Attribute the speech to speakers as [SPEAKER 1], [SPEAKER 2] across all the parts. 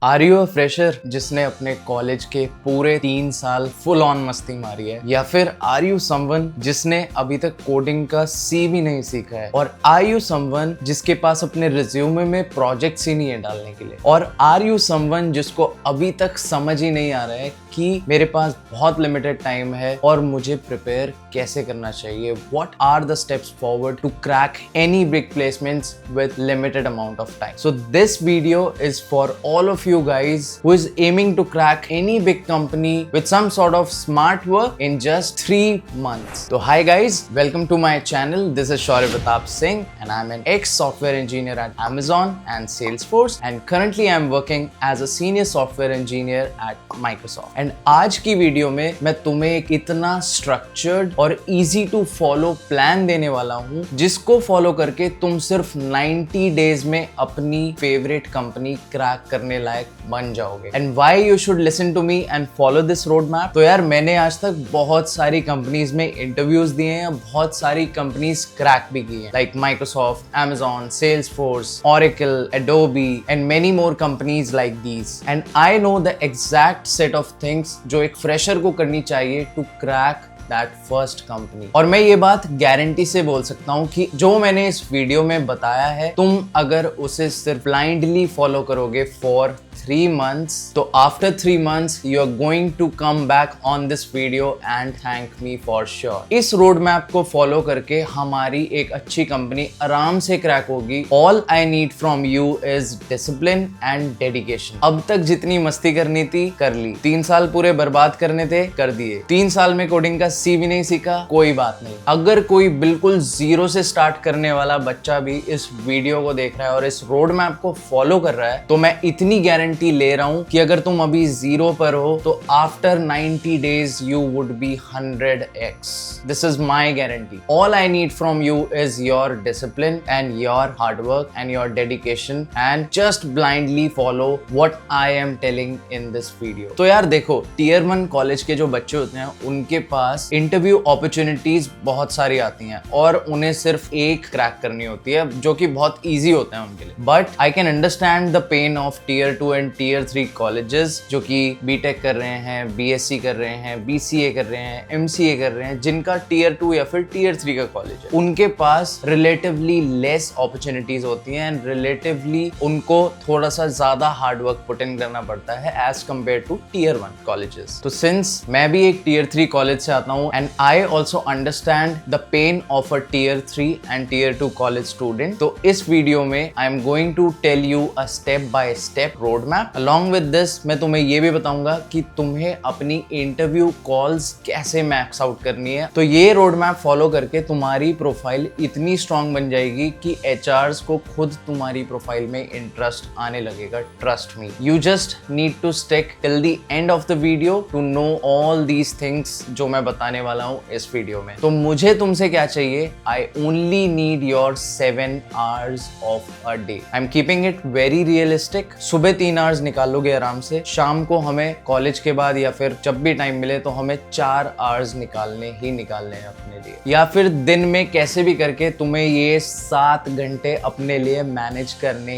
[SPEAKER 1] Are you a fresher जिसने अपने college के पूरे 3 साल फुल ऑन मस्ती मारी है, या फिर आर यू समवन जिसने अभी तक कोडिंग का सी भी नहीं सीखा है, और आर यू समवन जिसके पास अपने रिज्यूमे में प्रोजेक्ट्स ही नहीं है डालने के लिए, और आर यू समवन जिसको अभी तक समझ ही नहीं आ रहा है कि मेरे पास बहुत लिमिटेड टाइम है और मुझे प्रिपेयर कैसे करना चाहिए। What are the steps forward to crack any big placements with limited amount of time. So this video is for all of you guys who is aiming to crack any big company with some sort of smart work in just 3 months. So hi guys, welcome to my channel. This is Shaurya Pratap Singh and I'm an ex-software engineer at Amazon and Salesforce, and currently I'm working as a senior software engineer at Microsoft. And आज की video में मैं तुम्हें एक इतना structured और easy to follow plan देने वाला हूँ जिसको follow करके तुम सिर्फ 90 days में अपनी favorite company क्रैक करने लायक बन जाओगे। And why you should listen to me and follow this road map. तो यार, मैंने आज तक बहुत सारी कंपनीज में इंटरव्यूज दिए हैं, बहुत सारी कंपनीज क्रैक भी की हैं, like Microsoft, Amazon, Salesforce, Oracle, Adobe and many more companies like these. And I know the exact set of things जो एक फ्रेशर को करनी चाहिए to crack that first company. और मैं ये बात गारंटी से बोल सकता हूँ कि जो मैंने इस वीडियो में बताया है, तुम अगर उसे सिर्फ ब्लाइंडली फॉलो करोगे फॉर 3 months, तो after 3 months you are going to come back on this video and thank me for sure. इस रोड मैप को फॉलो करके हमारी एक अच्छी कंपनी आराम से क्रैक होगी। All I need from you is discipline and dedication. अब तक जितनी मस्ती करनी थी कर ली, 3 साल पूरे बर्बाद करने थे कर दिए, 3 साल में कोडिंग का सी भी नहीं सीखा, कोई बात नहीं। अगर कोई बिल्कुल जीरो से स्टार्ट करने वाला बच्चा भी इस वीडियो को देख रहा है और इस रोड मैप को फॉलो कर रहा है, तो मैं इतनी गारंटी ले रहा हूं कि अगर तुम अभी जीरो पर हो तो after 90 days you would B 100x। This is my guarantee. All I need from you is your discipline and your hard work and your dedication and just blindly follow what I am telling in this video. तो यार देखो, tier 1 college के जो बच्चे होते हैं उनके पास interview opportunities बहुत सारी आती हैं और उन्हें सिर्फ एक क्रैक करनी होती है, जो कि बहुत इजी होता है उनके लिए। But I can understand the pain of tier 2 and tier 3 colleges जो कि बीटेक कर रहे हैं, बीएससी कर रहे हैं, बीसीए कर रहे हैं, एमसीए कर रहे हैं, जिनका टियर 2 या फिर टियर 3 का कॉलेज है। उनके पास रिलेटिवली लेस अपॉर्चुनिटीज होती हैं एंड रिलेटिवली उनको थोड़ा सा ज्यादा हार्ड वर्क पुट इन करना पड़ता है as compare to tier 1 colleges. तो सिंस मैं भी एक टियर 3 कॉलेज से आता हूँ and I also understand the pain of a tier 3 and tier 2 college student, तो इस वीडियो में I am going to tell you a step by step roadmap. Along with this, मैं तुम्हें ये भी बताऊंगा कि तुम्हें अपनी इंटरव्यू कॉल्स कैसे मैक्स आउट करनी है। तो ये रोड मैप फॉलो करके तुम्हारी प्रोफाइल इतनी स्ट्रांग बन जाएगी कि HRs को खुद तुम्हारी प्रोफाइल में इंटरेस्ट आने लगेगा। Trust me, you just need to stick till the end of the video to know all these things जो मैं बताने वाला हूं इस वीडियो में। तो मुझे तुमसे क्या चाहिए? I only need your 7 hours of a day. I am keeping it very realistic. सुबह 3 hours निकाल लोगे आराम से, शाम को हमें कॉलेज के बाद या फिर जब भी टाइम मिले तो हमें 4 hours निकालने हैं अपने लिए, या फिर दिन में कैसे भी करके तुम्हें ये 7 घंटे अपने लिए मैनेज करने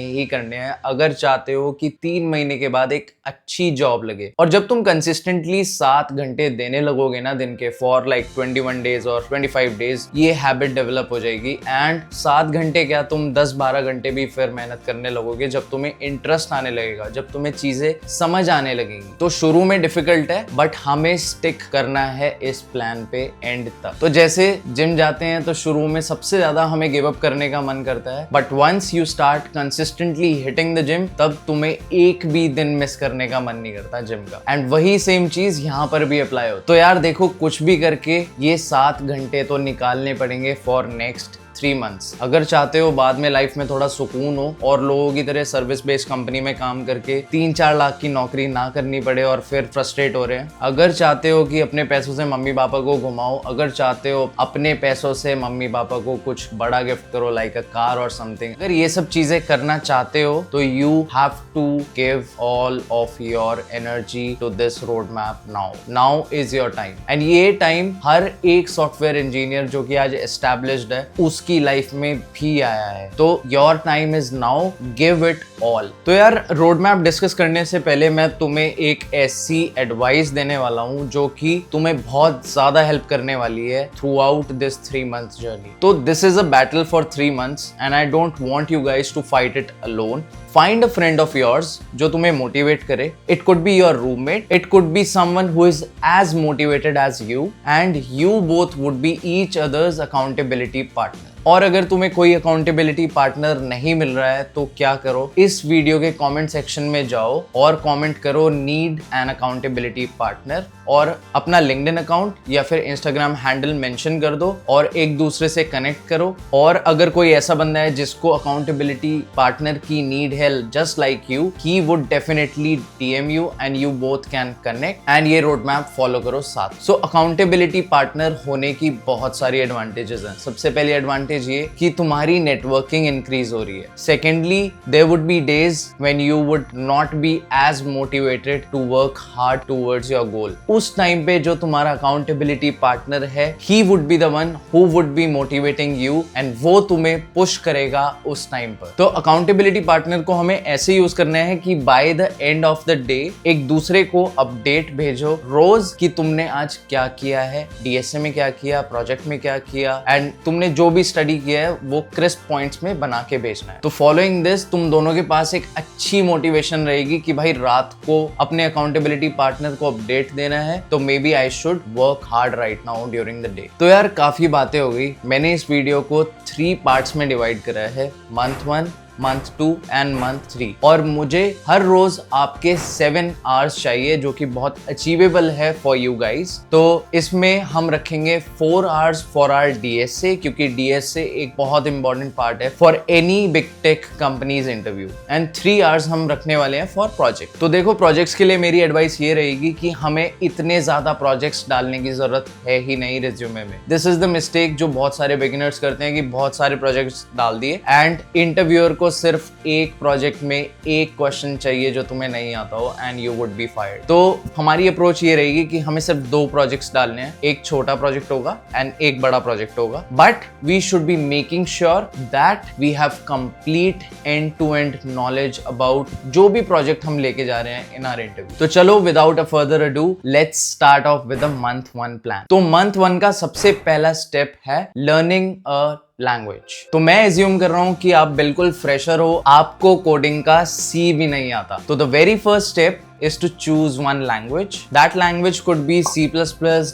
[SPEAKER 1] हैं अगर चाहते हो कि 3 महीने के बाद एक अच्छी जॉब लगे। और जब तुम कंसिस्टेंटली 7 घंटे देने लगोगे ना दिन के फॉर लाइक 21 डेज और 25 डेज, ये हैबिट डेवलप हो जाएगी। एंड 7 घंटे क्या, तुम 10-12 घंटे भी फिर मेहनत करने लगोगे जब तुम्हें इंटरेस्ट आने लगेगा, जब तुम्हें चीजें समझ आने लगेंगी। तो शुरू में डिफिकल्ट है बट हमें स्टिक करना है इस प्लान पे एंड तक। तो जैसे जिम जाते हैं तो शुरू में सबसे ज्यादा हमें गिव अप करने का मन करता है, but once you start consistently hitting the gym, तब तुम्हें एक भी दिन मिस करने का मन नहीं करता जिम का। एंड वही सेम चीज यहाँ पर भी अप्लाई हो। तो यार देखो, कुछ भी करके ये 7 घंटे तो निकालने पड़ेंगे फॉर नेक्स्ट 3 months। अगर चाहते हो बाद में लाइफ में थोड़ा सुकून हो और लोगों की तरह सर्विस बेस्ड कंपनी में काम करके 3-4 लाख की नौकरी ना करनी पड़े और फिर फ्रस्ट्रेट हो रहे हैं, अगर चाहते हो कि अपने पैसों से मम्मी पापा को घुमाओ, अगर चाहते हो अपने पैसों से मम्मी पापा को कुछ बड़ा गिफ्ट करो like a car or something, अगर ये सब चीजें करना चाहते हो तो you have to give all of your energy to this road map now is your time. एंड ये टाइम हर एक सॉफ्टवेयर इंजीनियर जो कि आज एस्टैब्लिश्ड है उसकी लाइफ में भी आया है। तो your time is now, give it all. तो यार रोड मैप डिस्कस करने से पहले मैं तुम्हें एक ऐसी एडवाइस देने वाला हूँ जो कि तुम्हें बहुत ज्यादा हेल्प करने वाली है throughout this 3 months journey. तो this is a battle for 3 months and I don't want you guys to fight it alone. Find a friend of yours जो तुम्हें मोटिवेट करे। It could be your roommate, it could be someone who is as motivated as you, and you both would be each other's accountability partner। और अगर तुम्हें कोई accountability partner नहीं मिल रहा है तो क्या करो, इस वीडियो के कमेंट सेक्शन में जाओ और कमेंट करो नीड एन अकाउंटेबिलिटी पार्टनर और अपना लिंक्डइन अकाउंट या फिर इंस्टाग्राम हैंडल मेंशन कर दो और एक दूसरे से कनेक्ट करो। और अगर कोई ऐसा बंदा है जिसको अकाउंटेबिलिटी पार्टनर की नीड है just like you, he would definitely DM you and you both can connect and ये रोड मैप फॉलो करो साथ। सो अकाउंटेबिलिटी पार्टनर होने की बहुत सारी एडवांटेजेस हैं। सबसे पहली एडवांटेज ये कि तुम्हारी नेटवर्किंग इंक्रीज हो रही है। Secondly, there would be days when you would not be as motivated to work hard towards your goal. उस टाइम पे जो तुम्हारा अकाउंटेबिलिटी पार्टनर है, he would be the one who would be motivating you and वो तुम्हें push करेगा उस time पर। तो अकाउंटेबिलिटी पार्टनर को हमें ऐसे यूज करना है कि bye the end of the day एक दूसरे को अपडेट भेजो रोज कि तुमने आज क्या किया है, DSA में क्या किया, प्रोजेक्ट में क्या किया, एंड तुमने जो भी स्टडी किया है वो क्रिस्प पॉइंट्स में बना के भेजना है। तो फॉलोइंग दिस तुम दोनों के पास एक अच्छी मोटिवेशन रहेगी कि भाई रात को अपने अकाउंटेबिलिटी पार्टनर को अपडेट देना है, तो maybe I should work hard right now during the day. तो यार काफी बातें हो गई। मैंने इस वीडियो को 3 पार्ट्स में डिवाइड करा है, मंथ 1, मंथ 2 एंड मंथ 3। और मुझे हर रोज आपके 7 आवर्स चाहिए जो कि बहुत अचीवेबल है फॉर यू गाइज। तो इसमें हम रखेंगे 4 आवर्स फॉर आवर DSA, क्योंकि DSA एक बहुत इंपॉर्टेंट पार्ट है for any big tech companies interview, and 3 hours हम रखने वाले हैं फॉर प्रोजेक्ट। तो देखो, प्रोजेक्ट्स के लिए मेरी एडवाइस ये रहेगी कि हमें इतने ज्यादा प्रोजेक्ट्स डालने की जरूरत है ही नहीं रिज्यूमे में। दिस इज द मिस्टेक जो बहुत सारे बिगिनर्स करते हैं कि बहुत सारे प्रोजेक्ट्स डाल दिए एंड इंटरव्यूअर को सिर्फ एक प्रोजेक्ट में एक क्वेश्चन चाहिए जो तुम्हें नहीं आता हो and you would be fired. तो हमारी अप्रोच ये रहेगी कि हमें सिर्फ 2 प्रोजेक्ट्स डालने हैं, एक छोटा प्रोजेक्ट होगा एंड एक बड़ा प्रोजेक्ट होगा, but we should be making sure that we have complete end to end knowledge about जो भी प्रोजेक्ट हम लेके जा रहे हैं इन आवर इंटरव्यू। तो चलो without a further ado let's start off with the month 1 plan. तो मंथ 1 का सबसे पहला स्टेप है लर्निंग अ लैंग्वेज। तो मैं एज्यूम कर रहा हूं कि आप बिल्कुल फ्रेशर हो, आपको कोडिंग का C भी नहीं आता। तो the very first step is to choose one language. That language could be C++,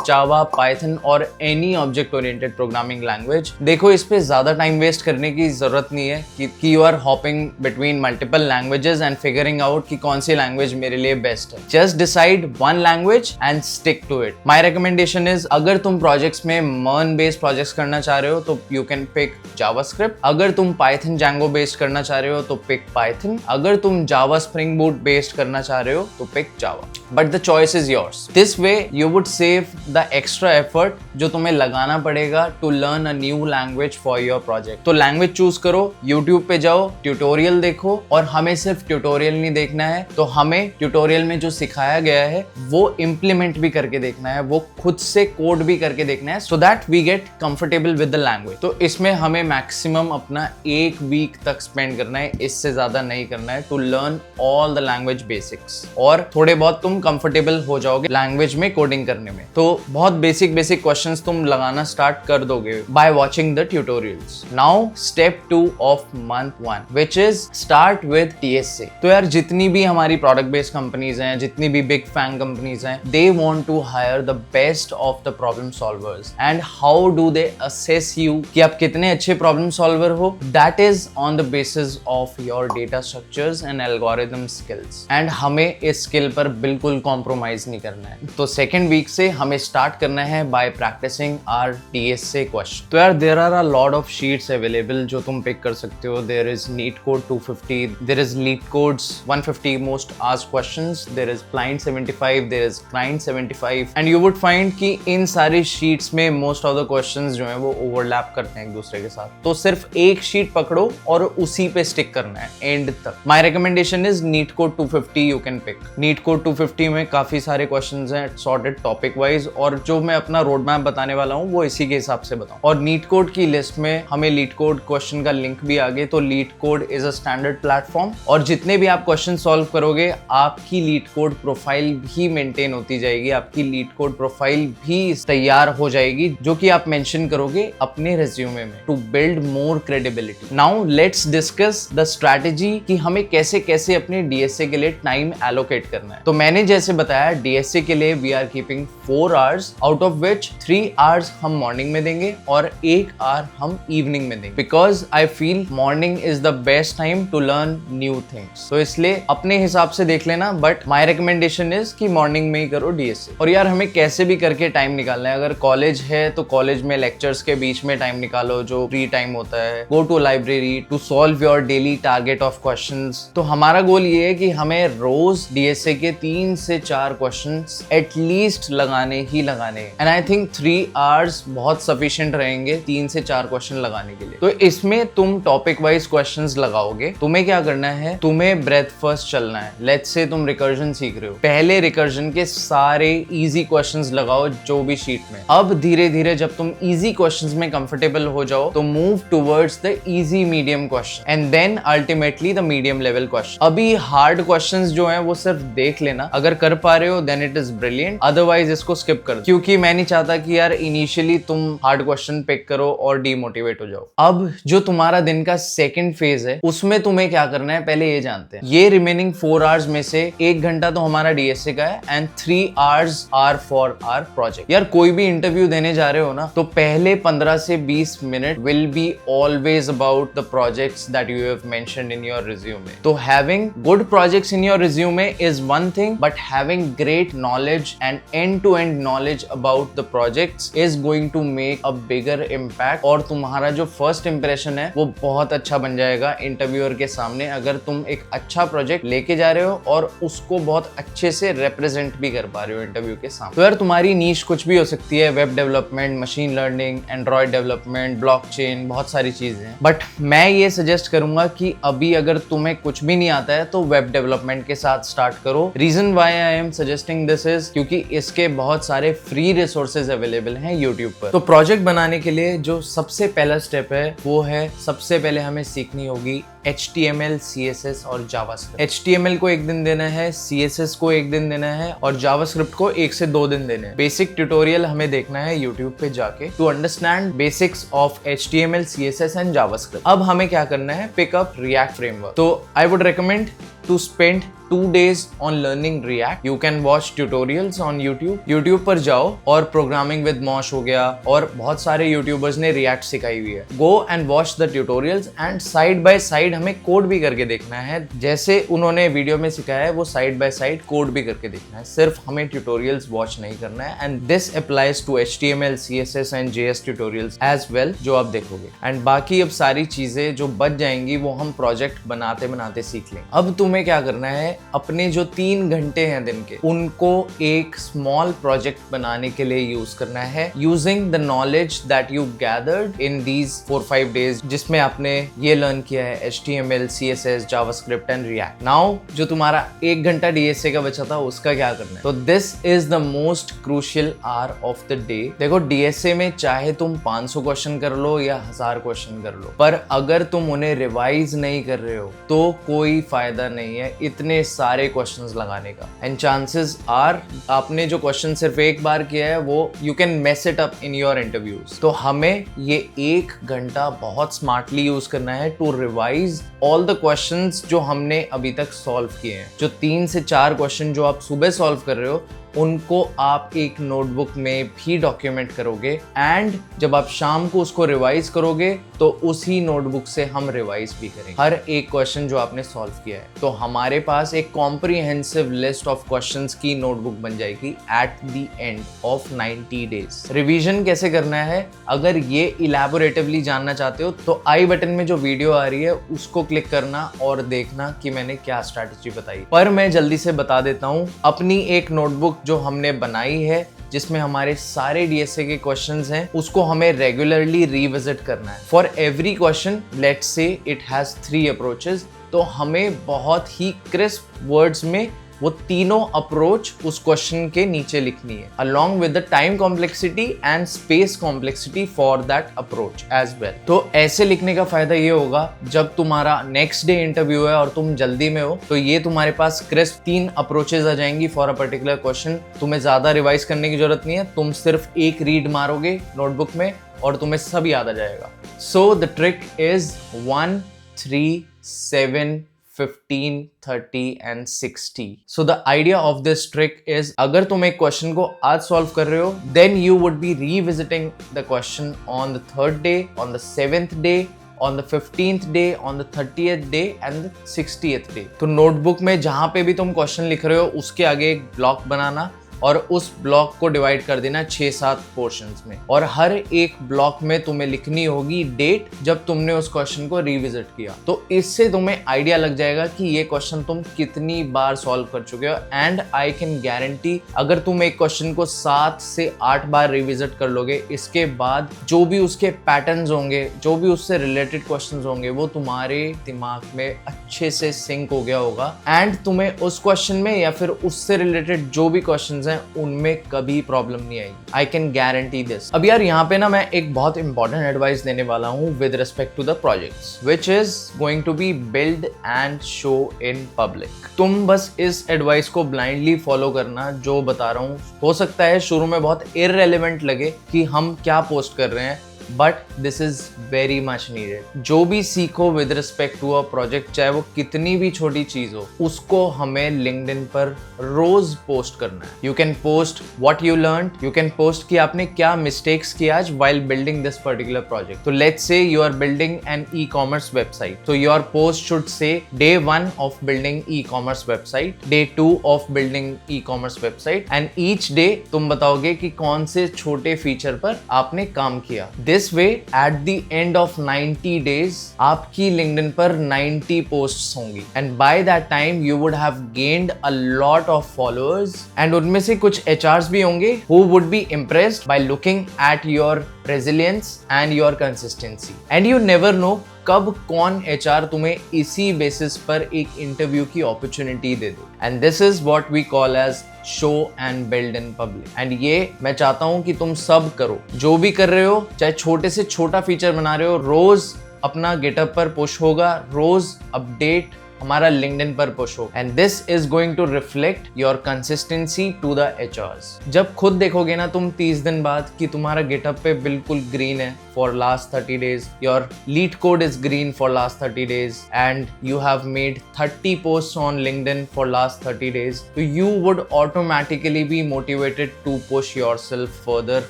[SPEAKER 1] Java, Python or any object-oriented programming language. देखो, इस पे ज़्यादा टाइम वेस्ट करने की ज़रूरत नहीं है कि you are hopping between multiple languages and figuring out कि कौन सी language मेरे लिए best है. Just decide one language and stick to it. My recommendation is, अगर तुम projects में MERN-based projects करना चाह रहे हो तो you can pick JavaScript. अगर तुम Python Django based करना चाह रहे हो तो pick Python. अगर तुम Java Spring Boot based करना चाह रहे हो तो pick Java. But the choice is yours. This way you would save the extra effort जो तुम्हें लगाना पड़ेगा to learn a new language for your project. तो language choose करो, YouTube पे जाओ, tutorial देखो, और हमें सिर्फ tutorial नहीं देखना है, तो हमें tutorial में जो सिखाया गया है वो implement भी करके देखना है, वो खुद से कोड भी करके देखना है, so that we get comfortable with the language. तो इसमें हमें maximum अपना 1 वीक तक spend करना है, इससे ज़्यादा नहीं करना है to learn all the language basics. और थोड़े बहुत तुम कंफर्टेबल हो जाओगे लैंग्वेज में कोडिंग करने में। तो बहुत बेसिक क्वेश्चंस तुम लगाना स्टार्ट कर दोगे by watching the tutorials. Now step 2 of month 1 which is start with DSA। तो यार जितनी भी हमारी प्रोडक्ट बेस्ड कंपनीज हैं, जितनी भी बिग फैंग कंपनीज हैं, they want to hire the best of the problem solvers. And how do they assess you कि आप कितने अच्छे प्रॉब्लम सॉल्वर हो? That is on the basis of your data structures and algorithm skills. And हमें इस skill पर बिल्कुल compromise नहीं करना है। तो सेकेंड वीक से हमें स्टार्ट करना है by practicing our DSA question. तो यार there are a lot of sheets available जो तुम पिक कर सकते हो। There is NeetCode 250, there is LeetCode's 150 most asked questions, there is Blind 75, there is Blind 75, and you would find कि इन सारी शीट्स में मोस्ट ऑफ द क्वेश्चंस जो है वो ओवरलैप करते हैं एक दूसरे के साथ। तो सिर्फ एक शीट पकड़ो और उसी पे स्टिक करना है एंड तक। My recommendation is NeetCode 250 you can pick. Topic. NeetCode 250 में काफी सारे क्वेश्चंस हैं सॉर्टेड टॉपिक वाइज, और जो मैं अपना रोड मैप बताने वाला हूँ वो इसी के हिसाब से बताऊँ। और नीट कोड की लिस्ट में हमें लीड कोड क्वेश्चन का लिंक भी आ गया, तो leet code is a standard platform, और जितने भी आप क्वेश्चन सॉल्व करोगे आपकी लीड कोड प्रोफाइल भी मेंटेन होती जाएगी, आपकी लीड कोड प्रोफाइल भी तैयार हो जाएगी, जो कि आप मेंशन करोगे अपने रेज्यूमे में to build more credibility. Now let's discuss the strategy कि हमें कैसे कैसे अपने डीएसए के लिए टाइम एलोकेट करना है। तो मैंने जैसे बताया, डीएसए के लिए we are keeping 4 hours, out of which 3 hours हम मॉर्निंग में देंगे और 1 आवर हम इवनिंग में देंगे, because I feel morning is the best time to learn new things. तो इसलिए अपने हिसाब से देख लेना, बट माय रिकमेंडेशन इज कि मॉर्निंग में ही करो डीएसए। और यार हमें कैसे भी करके टाइम निकालना है। अगर कॉलेज है तो कॉलेज में लेक्चर्स के बीच में टाइम निकालो, जो फ्री टाइम होता है। Go to library to solve your daily target of questions. तो हमारा गोल ये है कि हमें रोज डीएसए के 3 से 4 क्वेश्चंस एटलीस्ट लगाने ही लगाने, एंड आई थिंक 3 आवर्स बहुत सफिशिएंट रहेंगे 3 से 4 क्वेश्चन लगाने के लिए। तो इसमें तुम टॉपिक वाइज क्वेश्चंस लगाओगे। तुम्हें क्या करना है, तुम्हें ब्रेथ फर्स्ट चलना है। लेट्स से तुम रिकर्जन सीख रहे हो, पहले रिकर्जन के सारे इजी क्वेश्चंस लगाओ जो भी शीट में। अब धीरे धीरे जब तुम इजी क्वेश्चंस में कंफर्टेबल हो जाओ तो move towards the easy medium question and then ultimately the medium level question. अभी हार्ड क्वेश्चंस जो हैं वो सिर्फ देख लेना, अगर कर पा रहे हो then it is brilliant, otherwise इसको स्किप कर दो, क्योंकि मैं नहीं चाहता कि यार इनिशियली तुम हार्ड क्वेश्चन पिक करो और डीमोटिवेट हो जाओ। अब जो तुम्हारा दिन का सेकंड फेज है उसमें तुम्हें क्या करना है पहले ये जानते हैं। ये रिमेनिंग 4 आवर्स में से 1 घंटा तो हमारा डीएसए का है and 3 hours are for our project. यार कोई भी इंटरव्यू देने जा रहे हो ना, तो पहले 15 से 20 minute will be always about the projects that you have mentioned in your resume. तो having good projects in your resume is one thing, but having great knowledge and end to end knowledge about the projects is going to make a bigger impact, और तुम्हारा जो first impression है वो बहुत अच्छा बन जाएगा इंटरव्यूअर के सामने, अगर तुम एक अच्छा प्रोजेक्ट लेके जा रहे हो और उसको बहुत अच्छे से रिप्रेजेंट भी कर पा रहे हो इंटरव्यू के सामने। तो यार तुम्हारी नीश कुछ भी हो सकती है, web development, machine learning, Android development, blockchain, बहुत सारी चीजें हैं, बट मैं ये सजेस्ट करूंगा कि अभी अगर तुम्हें कुछ भी नहीं आता है तो वेब डेवलपमेंट के साथ स्टार्ट करो। Reason why I am suggesting this is क्योंकि इसके बहुत सारे फ्री रिसोर्सेज अवेलेबल हैं यूट्यूब पर। तो प्रोजेक्ट बनाने के लिए जो सबसे पहला स्टेप है वो है, सबसे पहले हमें सीखनी होगी HTML, CSS और जावास्क्रिप्ट। HTML को 1 दिन देना है, CSS को 1 दिन देना है और जावास्क्रिप्ट को 1 से 2 दिन देने हैं। बेसिक ट्यूटोरियल हमें देखना है YouTube पे जाके to understand basics of HTML, CSS and JavaScript. अब हमें क्या करना है, पिक अप रिएक्ट फ्रेमवर्क। तो I would recommend to spend 2 days on learning React. You can watch tutorials on YouTube. YouTube पर जाओ और Programming with Mosh हो गया, और बहुत सारे YouTubers ने React सिखाई हुई है। Go and watch the tutorials and side by side हमें कोड भी करके देखना है, जैसे उन्होंने वीडियो में सिखाया है वो साइड बाय साइड कोड भी करके देखना है, सिर्फ हमें ट्यूटोरियल्स वॉच नहीं करना है। And this applies to HTML, CSS एंड JS ट्यूटोरियल्स एज वेल जो आप देखोगे। एंड बाकी अब सारी चीजें जो बच जाएंगी वो हम प्रोजेक्ट बनाते बनाते सीख लेंगे। अब तुम्हें क्या करना है, अपने जो 3 घंटे हैं दिन के उनको एक स्मॉल प्रोजेक्ट बनाने के लिए यूज करना है, using the knowledge that you gathered in these 4-5 days, जिसमें आपने ये लर्न किया है HTML, CSS, JavaScript and React। Now जो तुम्हारा 1 घंटा डीएसए का बचा था उसका क्या करना है, तो this is the most crucial hour of the day. देखो डीएसए में चाहे तुम 500 क्वेश्चन कर लो या 1000 क्वेश्चन कर लो, पर अगर तुम उन्हें रिवाइज नहीं कर रहे हो तो कोई फायदा नहीं है इतने सारे क्वेश्चंस लगाने का। एंड चांसेस आर आपने जो क्वेश्चन सिर्फ एक बार किया है वो you can mess it up in your interviews. तो हमें ये 1 घंटा बहुत स्मार्टली यूज करना है to revise all the questions जो हमने अभी तक सॉल्व किए हैं। जो 3 से 4 क्वेश्चन जो आप सुबह सॉल्व कर रहे हो उनको आप एक नोटबुक में भी डॉक्यूमेंट करोगे, एंड जब आप शाम को उसको रिवाइज करोगे तो उसी नोटबुक से हम रिवाइज भी करेंगे हर एक क्वेश्चन जो आपने सॉल्व किया है। तो हमारे पास एक कॉम्प्रिहेंसिव लिस्ट ऑफ क्वेश्चंस की नोटबुक बन जाएगी at the end of 90 days. Revision कैसे करना है, अगर ये इलैबोरेटिवली जानना चाहते हो तो आई बटन में जो वीडियो आ रही है उसको क्लिक करना और देखना कि मैंने क्या स्ट्रैटेजी बताई। पर मैं जल्दी से बता देता हूँ, अपनी एक नोटबुक जो हमने बनाई है जिसमें हमारे सारे डीएसए के क्वेश्चंस हैं उसको हमें रेगुलरली रिविजिट करना है। For every question let's say it has 3 approaches, तो हमें बहुत ही क्रिस्प वर्ड्स में वो तीनों अप्रोच उस क्वेश्चन के नीचे लिखनी है, along with the time complexity and space complexity for that approach as well. तो ऐसे लिखने का फायदा ये होगा जब तुम्हारा नेक्स्ट डे इंटरव्यू है और तुम जल्दी में हो, तो ये तुम्हारे पास क्रिस्प 3 अप्रोचेज आ जाएंगी फॉर अ पर्टिकुलर क्वेश्चन। तुम्हें ज्यादा रिवाइज करने की जरूरत नहीं है, तुम सिर्फ एक रीड मारोगे नोटबुक में और तुम्हें सब याद आ जाएगा। So the trick is 1, 3, 7, 15, 30 and 60. So the idea of this trick is अगर तुम एक क्वेश्चन को आज सॉल्व कर रहे हो, then you would be revisiting the question on the 3rd day, on the 7th day, on the 15th day, on the 30th day and the 60th day. तो notebook में जहां पे भी तुम क्वेश्चन लिख रहे हो उसके आगे एक ब्लॉक बनाना और उस ब्लॉक को डिवाइड कर देना 6-7 पोर्शंस में, और हर एक ब्लॉक में तुम्हें लिखनी होगी डेट जब तुमने उस क्वेश्चन को रिविजिट किया। तो इससे तुम्हें आइडिया लग जाएगा कि ये क्वेश्चन तुम कितनी बार सॉल्व कर चुके हो। एंड आई कैन गारंटी अगर तुम एक क्वेश्चन को 7 से 8 बार रिविजिट कर लोगे, इसके बाद जो भी उसके पैटर्न्स होंगे, जो भी उससे रिलेटेड क्वेश्चंस होंगे, वो तुम्हारे दिमाग में अच्छे से सिंक हो गया होगा एंड तुम्हें उस क्वेश्चन में या फिर उससे रिलेटेड जो भी क्वेश्चन उनमें कभी प्रॉब्लम नहीं आएगी। I can guarantee this. अब यार यहाँ पे ना मैं एक बहुत इंपॉर्टेंट एडवाइस देने वाला हूँ with respect to the projects which is going to be build and show in public. तुम बस इस एडवाइस को ब्लाइंडली फॉलो करना जो बता रहा हूँ। हो सकता है शुरू में बहुत इररेलेवेंट लगे कि हम क्या पोस्ट कर रहे हैं, but this is very much needed. जो भी सीखो with respect to a project, चाहे वो कितनी भी छोटी चीज हो, उसको हमें लिंक्डइन पर रोज पोस्ट करना है। You can post what you learn, you can post कि आपने क्या मिस्टेक्स किया आज while building this particular project. तो let's say you are building an e commerce website, तो your post should say day 1 of building e commerce website, day 2 of building e commerce website, and each day तुम बताओगे कि कौन से छोटे feature पर आपने काम किया। This way, at the end of 90 days, आपकी LinkedIn पर 90 posts होंगी, and by that time you would have gained a lot of followers, and उनमें से कुछ HRs भी होंगे who would be impressed by looking at your resilience and your consistency. And you never know कब कौन HR तुम्हें इसी basis पर एक इंटरव्यू की अपॉर्चुनिटी दे दे। And this is what we call as show and build in public. एंड ये मैं चाहता हूं कि तुम सब करो, जो भी कर रहे हो, चाहे छोटे से छोटा फीचर बना रहे हो, रोज अपना गेटअप पर पुश होगा, रोज अपडेट हमारा लिंक्डइन पर पुश हो, and this is going to reflect your consistency to the HRs. जब खुद देखोगे ना तुम 30 दिन बाद कि तुम्हारा गेटअप पे बिल्कुल ग्रीन है for last 30 days, your leet code is green for last 30 days, and you have made 30 posts on LinkedIn for last 30 days, so you would automatically be motivated to push yourself further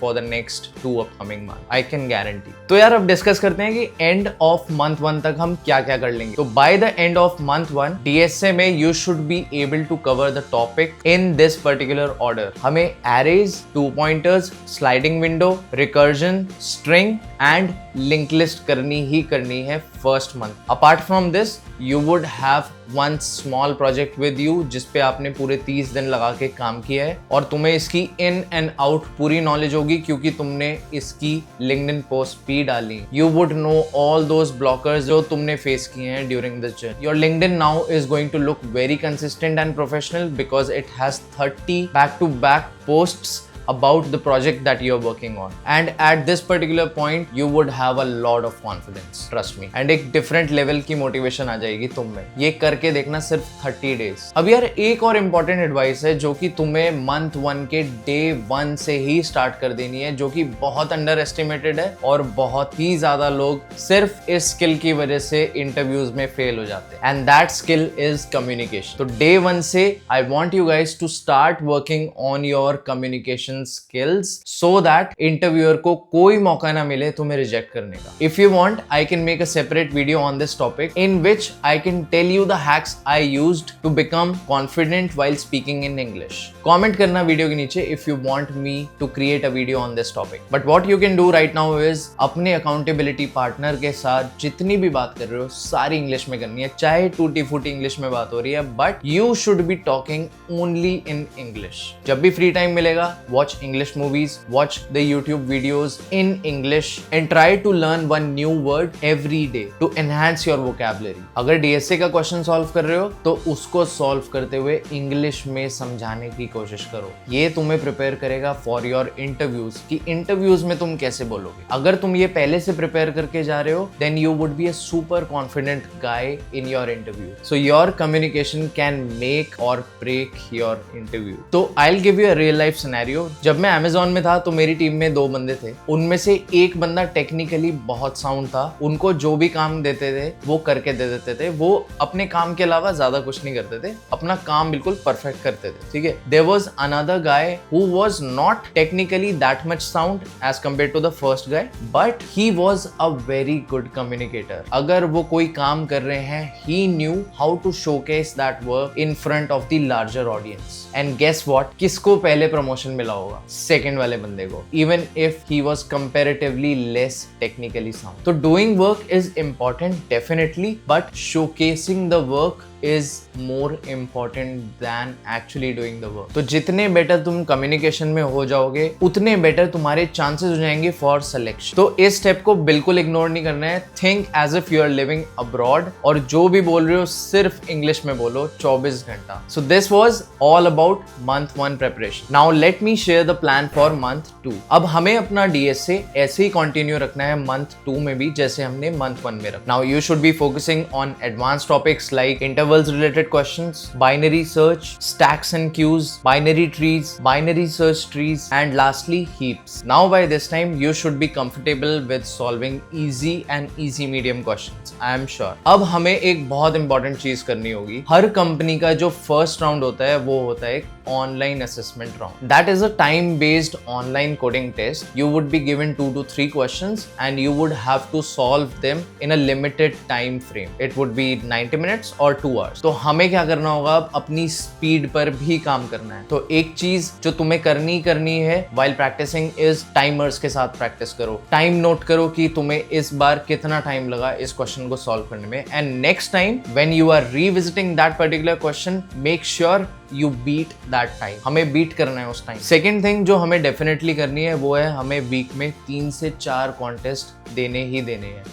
[SPEAKER 1] for the next 2 upcoming months. I can guarantee. तो यार अब discuss करते हैं कि and of month 1 तक हम क्या क्या कर लेंगे। तो bye the end of month 1 DSA में you should be able to cover the topic in this particular order. हमें arrays, 2 pointers, sliding window, recursion, string and linked list करनी ही करनी है first month. Apart from this, you would have one small project with you जिस पे आपने पूरे 30 दिन लगा के काम किया है, और तुम्हें इसकी इन एंड आउट पूरी नॉलेज होगी क्योंकि तुमने इसकी LinkedIn पोस्ट भी डाली। You would know all those blockers जो तुमने फेस किए हैं during this journey. Your LinkedIn now is going to look very consistent and professional because it has 30 back-to-back posts about the project that you're working on, and at this particular point you would have a lot of confidence, trust me, and एक different level की motivation आ जाएगी तुम में। ये करके देखना सिर्फ 30 days। अब यार एक और important advice है जो कि तुम्हें month 1 के day 1 से ही start कर देनी है, जो कि बहुत अंडर एस्टिमेटेड है और बहुत ही ज्यादा लोग सिर्फ इस स्किल की वजह से इंटरव्यूज में फेल हो जाते हैं, and that skill is communication. तो day 1 से I want you guys to start working on your communication skills so that interviewer को कोई मौका ना मिले तुम्हें रिजेक्ट करने का। If you want, I can make a separate video on this topic in which I can tell you the hacks I used to become confident while speaking in English. Comment करना video के नीचे if you want me to create a video on this topic. But what you can do right now is अपने accountability partner के साथ जितनी भी बात कर रहे हो सारी इंग्लिश में करनी है, चाहे टूटी फूटी इंग्लिश में बात हो रही है, but you should be talking only in English. जब भी फ्री टाइम मिलेगा, watch watch English movies, watch the YouTube videos in English and try to learn one new word every day to enhance your vocabulary. अगर DSA का question solve कर रहे हो तो उसको सॉल्व करते हुए इंग्लिश में समझाने की कोशिश करो. ये तुम्हें प्रिपेयर करेगा फॉर योर इंटरव्यूज कि इंटरव्यूज में तुम कैसे बोलोगे. अगर तुम ये पहले से प्रिपेयर करके जा रहे हो then you would be a super confident guy in your interview. So your communication can make or break your interview. तो I will give you a real life scenario. जब मैं Amazon में था तो मेरी टीम में 2 बंदे थे. उनमें से एक बंदा टेक्निकली बहुत साउंड था. उनको जो भी काम देते थे वो करके दे देते थे. वो अपने काम के अलावा ज्यादा कुछ नहीं करते थे. अपना काम बिल्कुल परफेक्ट करते थे. ठीक है. There was another guy who was not technically that much sound as compare to the first guy, but he was a very good communicator. अगर वो कोई काम कर रहे हैं he knew how to showcase that work in front of the larger audience. And guess what, किसको पहले promotion मिला होगा? सेकंड वाले बंदे को, even if he was comparatively less technically sound. तो doing work is important definitely, but showcasing the work is more important than actually doing the work. तो जितने बेटर तुम कम्युनिकेशन में हो जाओगे उतने बेटर तुम्हारे चांसेस हो जाएंगे फॉर सिलेक्शन. तो इस स्टेप को बिल्कुल इग्नोर नहीं करना है. Think as if you are living abroad और जो भी बोल रहे हो सिर्फ इंग्लिश में बोलो 24 घंटा. सो this was all about month 1 preparation. Now let me share the plan for month 2. अब हमें अपना DSA ऐसे ही कंटिन्यू रखना है मंथ 2 में भी जैसे हमने मंथ 1 में रखा. Now you should be focusing on advance topics like intervals related questions, binary search, stacks and queues, binary trees, binary search trees, and lastly heaps. Now by this time you should be comfortable with solving easy and easy medium questions. I am sure. अब हमें एक बहुत important चीज करनी होगी. हर company का जो first round होता है वो होता है एक online assessment round. That is a time based online coding test. You would be given 2 to 3 questions and you would have to solve them in a limited time frame. It would be 90 minutes or 2 hours. तो हमें क्या करना होगा? अपनी speed पर भी काम करना है. तो एक चीज जो तुम्हें करनी है while practicing is टाइमर्स के साथ प्रैक्टिस करो. टाइम नोट करो कि तुम्हें इस बार कितना टाइम लगा इस क्वेश्चन को सॉल्व करने में. And next time when you are revisiting that particular question make sure you beat that time. हमें बीट करना है उस टाइम. सेकेंड थिंग जो हमें डेफिनेटली करनी है वो है हमें वीक में 3 से 4 कॉन्टेस्ट देने ही देने हैं.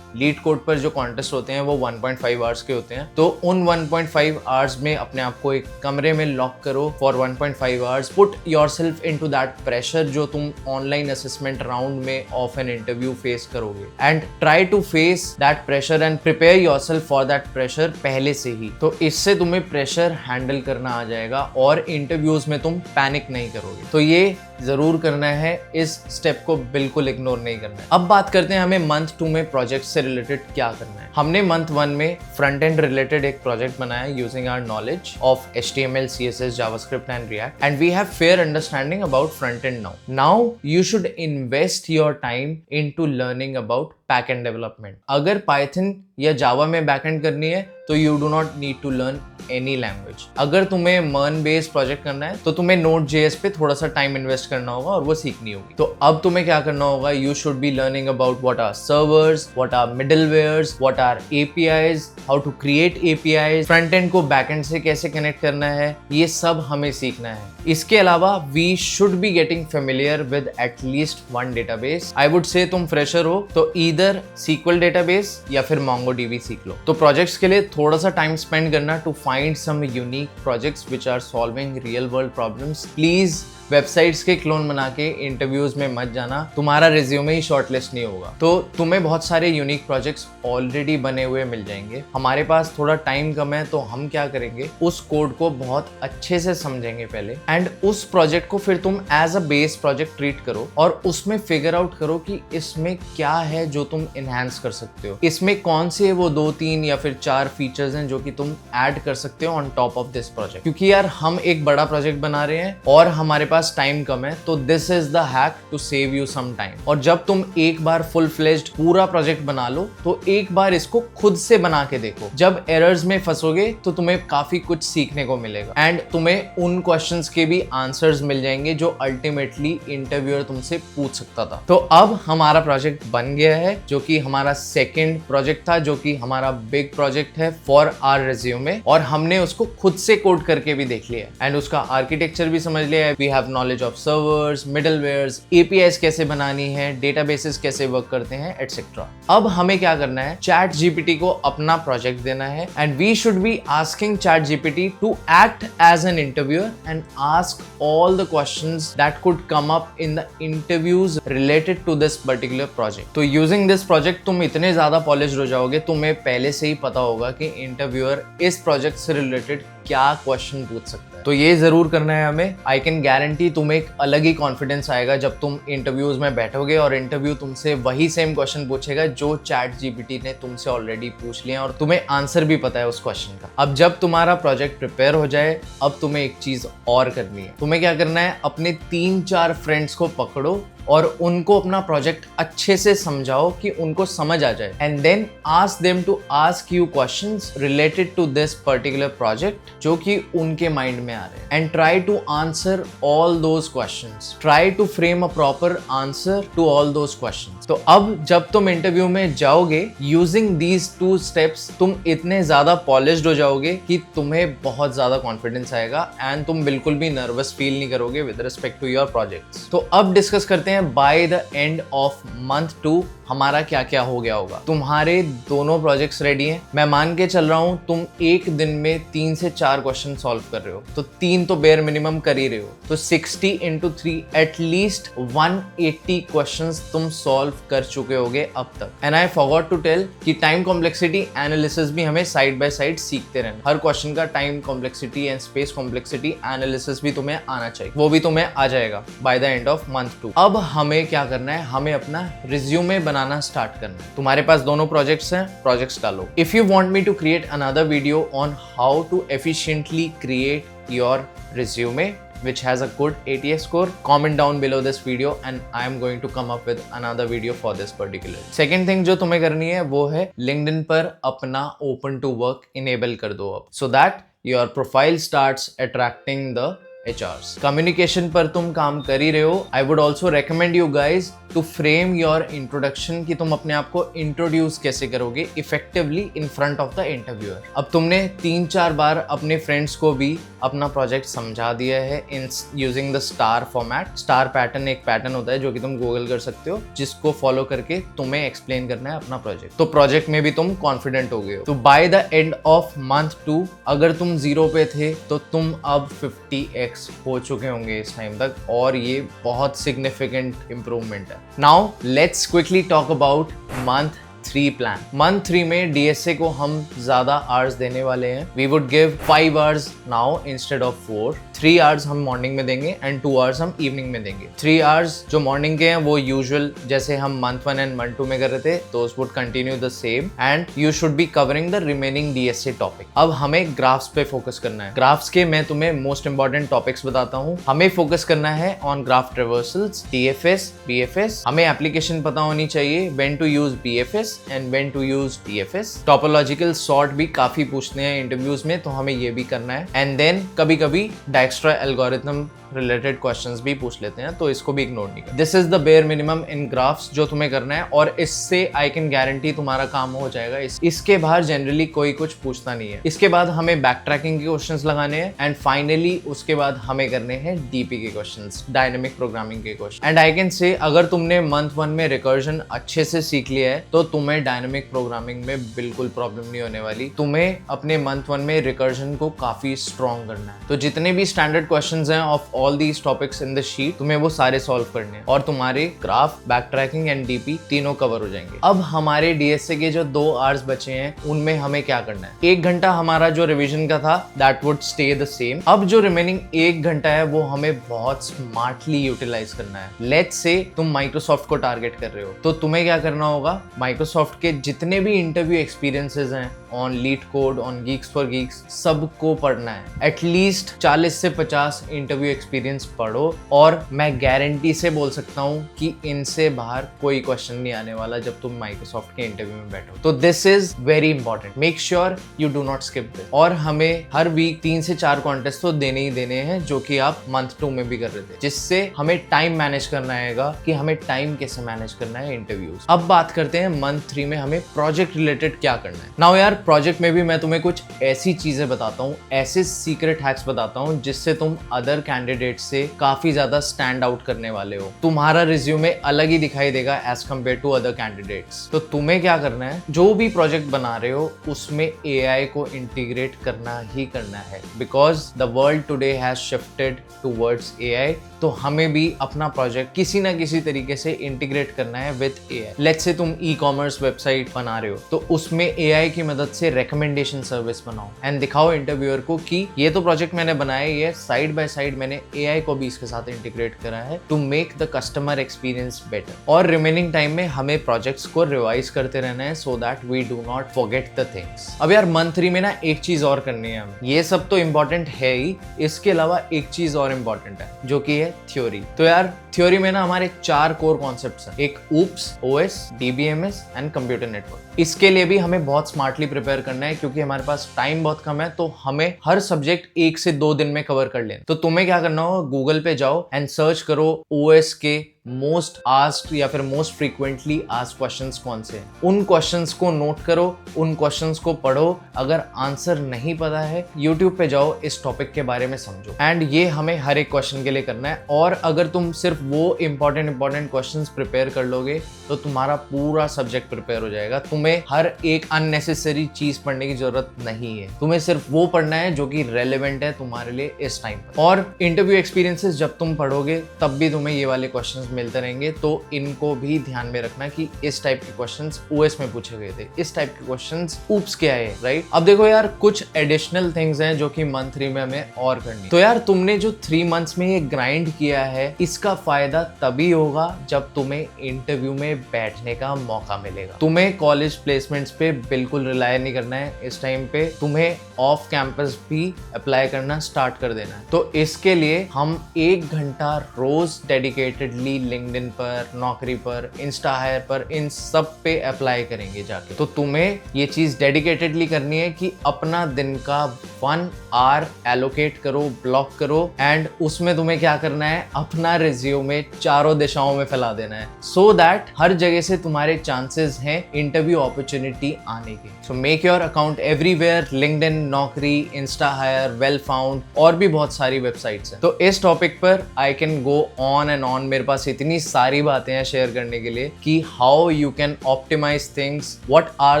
[SPEAKER 1] लीड कोड पर जो कॉन्टेस्ट होते हैं वो 1.5 आवर्स के होते हैं. तो उन 1.5 आवर्स में अपने आप को एक कमरे में लॉक करो for 1.5 hours. Put yourself into that pressure जो तुम ऑनलाइन असेसमेंट राउंड में ऑफ एन इंटरव्यू फेस करोगे. And try to face that pressure and prepare yourself for that pressure पहले से ही. तो इससे तुम्हें प्रेशर हैंडल करना आ जाएगा और इंटरव्यूज में तुम पैनिक नहीं करोगे. तो ये जरूर करना है. इस स्टेप को बिल्कुल इग्नोर नहीं करना है. अब बात करते हैं हमें मंथ 2 में प्रोजेक्ट से रिलेटेड क्या करना है. हमने मंथ 1 में फ्रंट एंड रिलेटेड एक प्रोजेक्ट बनाया using our knowledge of HTML, CSS, JavaScript and React, and we have fair understanding about front end now. Now you should invest your time into learning about backend development. अगर Python या Java में backend करनी है तो you do not need to learn any language. अगर तुम्हें MERN based project करना है तो तुम्हें Node.js पे थोड़ा सा टाइम इन्वेस्ट करना होगा और वो सीखनी होगी. तो अब तुम्हें क्या करना होगा? You should be learning about what are servers, what are middlewares, what are APIs, how to create APIs, front end को back end से कैसे कनेक्ट करना है, ये सब हमें सीखना है. इसके अलावा we should be getting familiar with at least one database. I would say तुम फ्रेशर हो तो either SQL database या फिर MongoDB सीख लो. तो प्रोजेक्ट्स के लिए थोड़ा सा टाइम स्पेंड करना to find some unique projects which are solving real world problems. Please websites के क्लोन बना के इंटरव्यूज में मत जाना. तुम्हारा रिज्यूमे ही शॉर्टलिस्ट नहीं होगा. तो तुम्हें बहुत सारे यूनिक प्रोजेक्ट्स ऑलरेडी बने हुए मिल जाएंगे. हमारे पास थोड़ा टाइम कम है तो हम क्या करेंगे? उस कोड को बहुत अच्छे से समझेंगे पहले एंड उस प्रोजेक्ट को फिर तुम as a base project treat करो और उसमें फिगर आउट करो कि इसमें क्या है जो तुम इनहेंस कर सकते हो. इसमें कौन से वो 2-3 या फिर 4 फीचर्स हैं जो कि तुम ऐड कर सकते हो on top of this project. क्योंकि यार हम एक बड़ा प्रोजेक्ट बना रहे हैं और हमारे पास टाइम कम है तो this is the hack to save you some time. और जब तुम एक बार फुल फ्लेज्ड पूरा प्रोजेक्ट बना लो तो एक बार इसको खुद से बना के देखो. जब एरर्स में फंसोगे तो तुम्हें काफी कुछ सीखने को मिलेगा एंड तुम्हें उन क्वेश्चंस के भी आंसर्स मिल जाएंगे जो अल्टीमेटली इंटरव्यूअर तुमसे पूछ सकता था. तो अब हमारा प्रोजेक्ट बन गया है जो कि हमारा सेकंड प्रोजेक्ट था, जो कि हमारा बिग प्रोजेक्ट है फॉर आवर रिज्यूमे, और हमने उसको खुद से कोड करके भी देख लिया एंड उसका आर्किटेक्चर भी समझ लिया है। We have knowledge of servers, middlewares, APIs कैसे बनानी है, डेटाबेसेस कैसे वर्क करते हैं, एटसेट्रा। अब हमें क्या करना है, चैट जीपीटी को अपना प्रोजेक्ट देना है and we should be asking ChatGPT to act as an interviewer and ask all the questions that could come up in the interviews related to this particular project. तो using this project तुम इतने ज़्यादा polished हो जाओगे, तुम्हें पहले से ही पता होगा कि इंटरव्यूअर इस प्रोजेक्ट से रिलेटेड क्या क्वेश्चन पूछ सकता है। तो ये जरूर करना है हमें। आई कैन गारंटी तुम्हें एक अलग ही कॉन्फिडेंस आएगा जब तुम इंटरव्यूज में बैठोगे और इंटरव्यू तुमसे वही सेम क्वेश्चन पूछेगा जो चैट जीपीटी ने तुमसे ऑलरेडी पूछ लिया और तुम्हें आंसर भी पता है उस क्वेश्चन का। अब जब तुम्हारा प्रोजेक्ट प्रिपेयर हो जाए, अब तुम्हें एक चीज और करनी है। तुम्हें क्या करना है, अपने 3-4 फ्रेंड्स को पकड़ो और उनको अपना प्रोजेक्ट अच्छे से समझाओ कि उनको समझ आ जाए and then ask them to ask you questions related to this particular project जो कि उनके माइंड में आ रहे हैं and try to answer all those questions, try to frame a proper answer to all those questions. तो अब जब तुम इंटरव्यू में जाओगे, यूजिंग दीज 2 स्टेप्स तुम इतने ज्यादा पॉलिश्ड हो जाओगे कि तुम्हें बहुत ज्यादा कॉन्फिडेंस आएगा एंड तुम बिल्कुल भी नर्वस फील नहीं करोगे with respect to your projects. तो अब डिस्कस करते हैं by the end of month 2 हमारा क्या क्या हो गया होगा। तुम्हारे दोनों प्रोजेक्ट्स रेडी हैं। मैं मान के चल रहा हूं तुम एक दिन में 3 से 4 क्वेश्चन सॉल्व कर रहे हो, तो 3 तो बेयर मिनिमम कर ही रहे हो, तो 60 into 3 एटलीस्ट 180 क्वेश्चंस तुम सॉल्व कर चुके होगे अब तक। And I forgot to tell कि टाइम कॉम्प्लेक्सिटी एनालिसिस भी हमें साइड बाय साइड सीखते रहना। हर क्वेश्चन का time complexity and space complexity analysis भी तुम्हें आना चाहिए, वो भी तुम्हें आ जाएगा by the end of month 2। अब हमें क्या करना है, हमें अपना रिज्यूमे बनाना स्टार्ट करना है। तुम्हारे पास दोनों प्रोजेक्ट्स हैं, प्रोजेक्ट्स डालो। If you want me to create another video on how to efficiently create your resume which has a good ATS score, comment down below this video and I am going to come up with another video for this particular. Second thing जो तुम्हें करनी है वो है LinkedIn पर अपना open to work enable कर दो अब, so that your profile starts attracting the HRs. Communication पर तुम काम कर ही रहे हो। I would also recommend you guys to frame your introduction कि तुम अपने आप को इंट्रोड्यूस कैसे करोगे effectively in front of the interviewer. अब तुमने 3-4 बार अपने फ्रेंड्स को भी अपना प्रोजेक्ट समझा दिया है in using the star format. Star pattern एक पैटर्न होता है जो कि तुम गूगल कर सकते हो, जिसको फॉलो करके तुम्हें एक्सप्लेन करना है अपना प्रोजेक्ट। तो प्रोजेक्ट में भी तुम कॉन्फिडेंट हो गए हो। तो bye the end of month 2 अगर तुम 0 पे थे तो तुम अब 50x हो चुके होंगे इस टाइम तक, और ये बहुत सिग्निफिकेंट इंप्रूवमेंट है। Now let's quickly talk about month 3 plan. Month 3 में डीएसए को हम ज्यादा आवर्स देने वाले हैं। We would give 5 hours now instead of 4। 3 hours हम मॉर्निंग में देंगे एंड 2 आवर्स हम इवनिंग में देंगे। 3 आवर्स जो मॉर्निंग के हैं वो यूजुअल जैसे हम मंथ 1 एंड मंथ 2 में कर रहे थे, those would continue the same and you should be covering the remaining DSA topic. अब हमें ग्राफ्स पे फोकस करना है। ग्राफ्स के मैं तुम्हें मोस्ट इंपॉर्टेंट टॉपिक्स बताता हूँ। हमें फोकस करना है on graph traversals, DFS, BFS. हमें एप्लीकेशन पता होनी चाहिए when to use BFS and when to use DFS. Topological sort भी काफी पूछते हैं इंटरव्यूज में, तो हमें ये भी करना है। एंड देन कभी कभी डायक्स्ट्रा एल्गोरिथम रिलेटेड क्वेश्चंस भी पूछ लेते हैं, तो इसको भी इग्नोर नहीं करना। This is the bare minimum in graphs जो तुम्हें करना है, और इससे आई कैन गारंटी तुम्हारा काम हो जाएगा। इसके बाहर जनरली कोई कुछ पूछता नहीं है। इसके बाद हमें बैक ट्रैकिंग के क्वेश्चंस लगाने हैं एंड फाइनली उसके बाद हमें करने हैं डीपी के क्वेश्चंस, डायनेमिक प्रोग्रामिंग के question. And I can say अगर तुमने मंथ 1 में रिकर्जन अच्छे से सीख लिया है तो तुम्हें डायनेमिक प्रोग्रामिंग में बिल्कुल प्रॉब्लम नहीं होने वाली। तुम्हें अपने मंथ 1 में रिकर्जन को काफी स्ट्रॉन्ग करना है। तो जितने भी स्टैंडर्ड क्वेश्चंस हैं of all these topics in the sheet, तुम्हें वो सारे सॉल्व करने हैं और तुम्हारे graph, back tracking and DP तीनों कवर हो जाएंगे। अब हमारे डीएसए के जो 2 आवर्स बचे हैं उनमें हमें क्या करना है। 1 घंटा हमारा जो रिवीजन का था that would stay the same. अब जो रिमेनिंग 1 घंटा है वो हमें बहुत स्मार्टली यूटिलाइज करना है। लेट्स से तुम माइक्रोसॉफ्ट को टारगेट कर रहे हो, तो तुम्हें क्या करना होगा, माइक्रोसॉफ्ट के जितने भी इंटरव्यू एक्सपीरियंसेस हैं on leet code, on Geeks for Geeks, सबको पढ़ना है। एटलीस्ट 40 से 50 इंटरव्यू एक्सपीरियंस पढ़ो और मैं गारंटी से बोल सकता हूँ कि इनसे बाहर कोई क्वेश्चन नहीं आने वाला जब तुम माइक्रोसॉफ्ट के इंटरव्यू में बैठो। तो this is very important, make sure you do not skip this. और हमें हर वीक 3 से 4 कॉन्टेस्ट तो देने ही देने हैं, जो कि आप मंथ 2 में भी कर रहे थे, जिससे हमें टाइम मैनेज करना आएगा कि हमें टाइम कैसे मैनेज करना है इंटरव्यूज। अब बात करते हैं मंथ 3 में हमें प्रोजेक्ट रिलेटेड क्या करना है। नाउ यार, प्रोजेक्ट में भी मैं तुम्हें कुछ ऐसी चीजें बताता हूँ, ऐसे सीक्रेट हैक्स बताता हूँ जिससे तुम अदर कैंडिडेट से काफी ज्यादा स्टैंड आउट करने वाले हो। तुम्हारा रिज्यूमे अलग ही दिखाई देगा as compare to other candidates. तो तुम्हें क्या करना है, जो भी प्रोजेक्ट बना रहे हो उसमें AI को इंटीग्रेट करना ही करना है, because the world today has shifted towards AI। तो हमें भी अपना प्रोजेक्ट किसी ना किसी तरीके से इंटीग्रेट करना है विद AI। लेट्स से तुम ई-कॉमर्स वेबसाइट बना रहे हो, तो उसमें AI की मदद से रिकमेंडेशन सर्विस बनाओ एंड दिखाओ इंटरव्यूअर को कि ये तो प्रोजेक्ट मैंने बनाया, ये साइड बाय साइड मैंने AI को भी इसके साथ इंटीग्रेट करा है to make the customer experience better. और रिमेनिंग टाइम में हमें प्रोजेक्ट्स को रिवाइज करते रहना है so that we do not forget the things. अब यार, मंथ 3 में ना एक चीज और करनी है हमें। ये सब तो इंपॉर्टेंट है ही, इसके अलावा एक चीज और इंपॉर्टेंट है जो कि है थ्योरी। तो यार, थ्योरी में ना हमारे 4 कोर कॉन्सेप्ट्स हैं। एक oops, OS, DBMS and computer network. इसके लिए भी हमें बहुत स्मार्टली प्रिपेयर करना है, क्योंकि हमारे पास टाइम बहुत कम है। तो हमें हर सब्जेक्ट 1 से 2 दिन में कवर कर लेना। तो तुम्हें क्या करना हो, गूगल पे जाओ एंड सर्च करो OS के मोस्ट आस्क्ड या फिर मोस्ट फ्रीक्वेंटली आस्क्ड क्वेश्चंस कौन से हैं। उन क्वेश्चंस को नोट करो, उन क्वेश्चंस को पढ़ो। अगर आंसर नहीं पता है, यूट्यूब पे जाओ, इस टॉपिक के बारे में समझो। एंड ये हमें हर एक क्वेश्चन के लिए करना है। और अगर तुम सिर्फ वो इंपॉर्टेंट क्वेश्चंस प्रिपेयर कर लोगे तो तुम्हारा पूरा सब्जेक्ट प्रिपेयर हो जाएगा। तुम्हें हर एक अननेसेसरी चीज पढ़ने की जरूरत नहीं है। तुम्हें सिर्फ वो पढ़ना है जो कि रेलेवेंट है तुम्हारे लिए इस टाइम पर। और इंटरव्यू एक्सपीरियंसेस जब तुम पढ़ोगे तब भी तुम्हें ये वाले क्वेश्चंस मिलते रहेंगे, तो इनको भी ध्यान में रखना कि इस टाइप के क्वेश्चंस OS में पूछे गए थे, इस टाइप के क्वेश्चंस ऊप्स के आए, राइट। अब देखो यार, कुछ एडिशनल थिंग्स हैं जो कि मंथ 3 में हमें और करनी। तो यार, तुमने जो 3 मंथ्स में ये ग्राइंड किया है, इसका फायदा तभी होगा जब तुम्हें इंटरव्यू में बैठने का मौका मिलेगा। तुम्हें कॉलेज प्लेसमेंट्स पे बिल्कुल रिलाय नहीं करना है इस टाइम पे, तुम्हें ऑफ कैंपस भी अप्लाई करना स्टार्ट कर देना है। तो इसके लिए हम 1 घंटा रोज डेडिकेटेडली लिंक्डइन पर, नौकरी पर, इंस्टा हायर पर, इन सब पे अप्लाई करेंगे जाके। तो तुम्हें ये चीज डेडिकेटेडली करनी है कि अपना दिन का 1 आवर एलोकेट करो, ब्लॉक करो, एंड उसमें तुम्हें क्या करना है, अपना रिज्यूमे चारों दिशाओं में फैला देना है, सो दैट हर जगह से तुम्हारे चांसेस हैं इंटरव्यू अपॉर्चुनिटी आने के। So make your account everywhere, LinkedIn, नौकरी, इंस्टा हायर, वेल फाउंड, और भी बहुत सारी वेबसाइट्स हैं। तो इस टॉपिक पर I can go on and on. मेरे पास इतनी सारी बातें हैं शेयर करने के लिए कि how you can optimize things, what are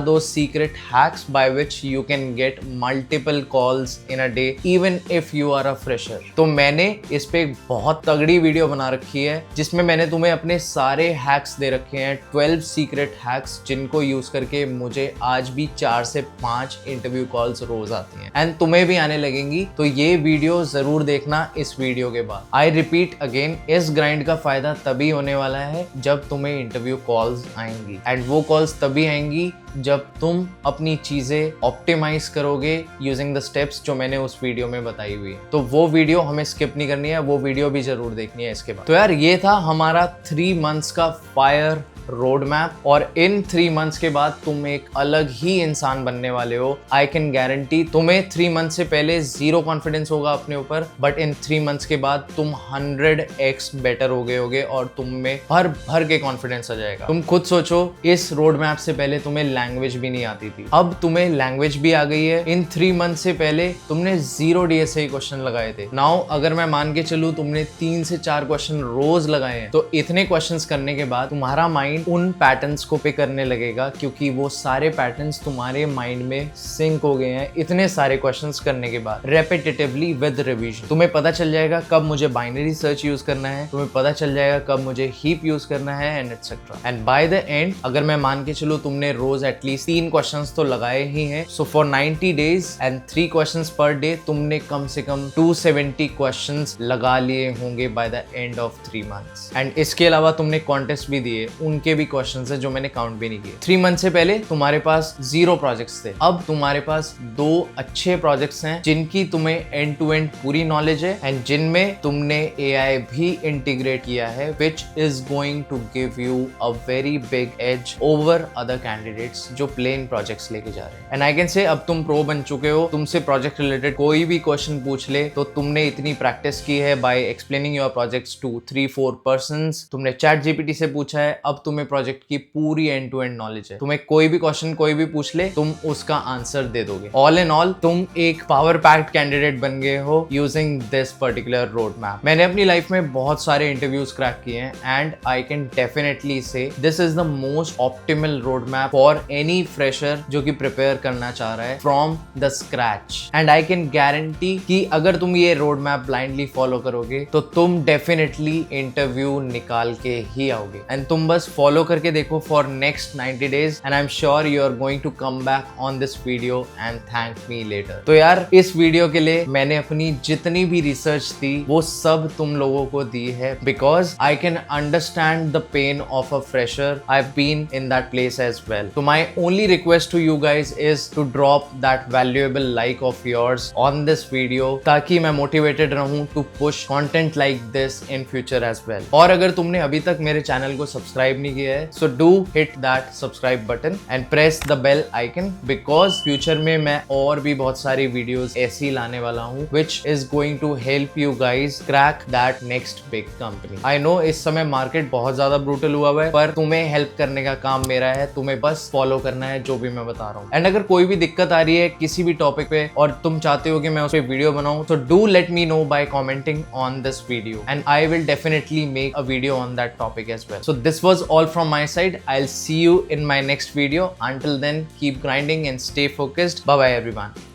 [SPEAKER 1] दो secret hacks by which you can get multiple calls in a day even if you are a fresher. तो मैंने इस पे एक बहुत तगड़ी वीडियो बना रखी है जिसमें मैंने तुम्हें अपने सारे हैक्स दे रखे हैं, 12 सीक्रेट हैक्स, जिनको यूज करके मुझे आज भी 4 से 5 इंटरव्यू कॉल्स रोज आती हैं एंड तुम्हें भी आने लगेंगी। तो ये वीडियो जरूर देखना इस वीडियो के बाद। आई रिपीट अगेन, इस ग्राइंड का फायदा तभी होने वाला है जब तुम्हें इंटरव्यू कॉल्स आएंगी, एंड वो कॉल्स तभी आएंगी जब तुम अपनी चीजें ऑप्टिमाइज करोगे यूजिंग द स्टेप्स जो मैंने उस वीडियो में बताई हुई है। तो वो वीडियो हमें स्किप नहीं करनी है, वो वीडियो भी जरूर देखनी है इसके बाद। तो यार, ये था हमारा 3 मंथ्स का फायर रोड मैप, और इन 3 मंथ्स के बाद तुम एक अलग ही इंसान बनने वाले हो। आई कैन गारंटी तुम्हें 3 मंथ से पहले 0 कॉन्फिडेंस होगा अपने ऊपर, बट इन 3 मंथ्स के बाद तुम 100x बेटर हो गए होगे और तुम में भर भर के कॉन्फिडेंस आ जाएगा। तुम खुद सोचो, इस रोड मैप से पहले तुम्हें लैंग्वेज भी नहीं आती थी, अब तुम्हें लैंग्वेज भी आ गई है। इन 3 मंथ से पहले तुमने 0 DSA क्वेश्चन लगाए थे। नाउ अगर मैं मान के चलूं तुमने 3 से 4 क्वेश्चन रोज लगाए हैं, तो इतने क्वेश्चंस करने के बाद तुम्हारा माइंड उन पैटर्न्स को पे करने लगेगा, क्योंकि वो सारे पैटर्न्स तुम्हारे माइंड में सिंक हो गए हैं इतने सारे क्वेश्चंस करने के बाद। रेपिटेटिवली विद रिवीजन तुम्हें पता चल जाएगा कब मुझे बाइनरी सर्च यूज करना है, तुम्हें पता चल जाएगा कब मुझे हीप यूज करना है, and etcetera. And bye the and, अगर मैं मान के चलूं तुमने रोज एटलीस्ट 3 क्वेश्चंस तो लगाए ही हैं, so for 90 days and 3 questions per day तुमने कम से कम 270 क्वेश्चंस लगा लिए होंगे bye the end of 3 months. And इसके अलावा तुमने कॉन्टेस्ट भी दिए, उनके के भी क्वेश्चंस है जो मैंने काउंट भी नहीं किए। 3 मंथ से पहले तुम्हारे पास 0 प्रोजेक्ट्स थे, अब तुम्हारे पास 2 अच्छे प्रोजेक्ट्स हैं जिनकी तुम्हें एंड टू एंड पूरी नॉलेज है एंड जिनमें तुमने AI भी इंटीग्रेट किया है, which is going to give you a very big edge over other candidates जो प्लेन प्रोजेक्ट्स लेके जा रहे हैं। एंड आई कैन से अब तुम प्रो बन चुके हो। तुमसे प्रोजेक्ट रिलेटेड कोई भी क्वेश्चन पूछ ले तो तुमने इतनी प्रैक्टिस की है by explaining your projects to 3-4 persons. तुमने चैट जीपीटी से पूछा है, अब तुम्हें प्रोजेक्ट की पूरी एंड टू एंड नॉलेज है। तुम्हें कोई भी क्वेश्चन कोई भी पूछ ले, तुम उसका आंसर दे दोगे। ऑल इन ऑल तुम एक पावर पैक्ड कैंडिडेट बन गए हो using this particular road map. मैंने अपनी लाइफ में बहुत सारे इंटरव्यूज क्रैक किए हैं एंड आई कैन डेफिनेटली से this is the most optimal road map for any fresher जो कि प्रिपेयर करना चाह रहा है from the scratch. And I can guarantee कि अगर तुम ये रोड मैप ब्लाइंडली फॉलो करोगे तो तुम डेफिनेटली इंटरव्यू निकाल के ही आओगे। एंड तुम बस फॉलो करके देखो for next 90 days and I am sure you are going to come back on this video and thank me later. तो यार इस वीडियो के लिए मैंने अपनी जितनी भी रिसर्च थी वो सब तुम लोगों को दी है, because I can understand the pain of a fresher. I have been in that place as well. तो my only request to you guys is to drop that valuable like of yours on this video ताकि मैं motivated रहूं to push content like this in future as well. और अगर तुमने अभी तक मेरे चैनल को सब्सक्राइब नहीं किया है, so do hit that subscribe button and press the bell icon, because future में मैं और भी बहुत सारी वीडियोस ऐसी लाने वाला हूं which is going to help you guys crack that next big company. I know इस समय मार्केट बहुत ज्यादा ब्रूटल हुआ है, पर तुम्हें हेल्प करने का काम मेरा है। तुम्हें बस फॉलो करना है जो भी मैं बता रहा हूँ। एंड अगर कोई भी दिक्कत आ रही है किसी भी टॉपिक पे और तुम चाहते हो कि मैं उस पर वीडियो बनाऊं, तो do let me know by commenting on this video and I will definitely make a video on that topic as well. So this was all from my side. I will see you in my next video. Until then, keep grinding and stay focused. Bye bye everyone.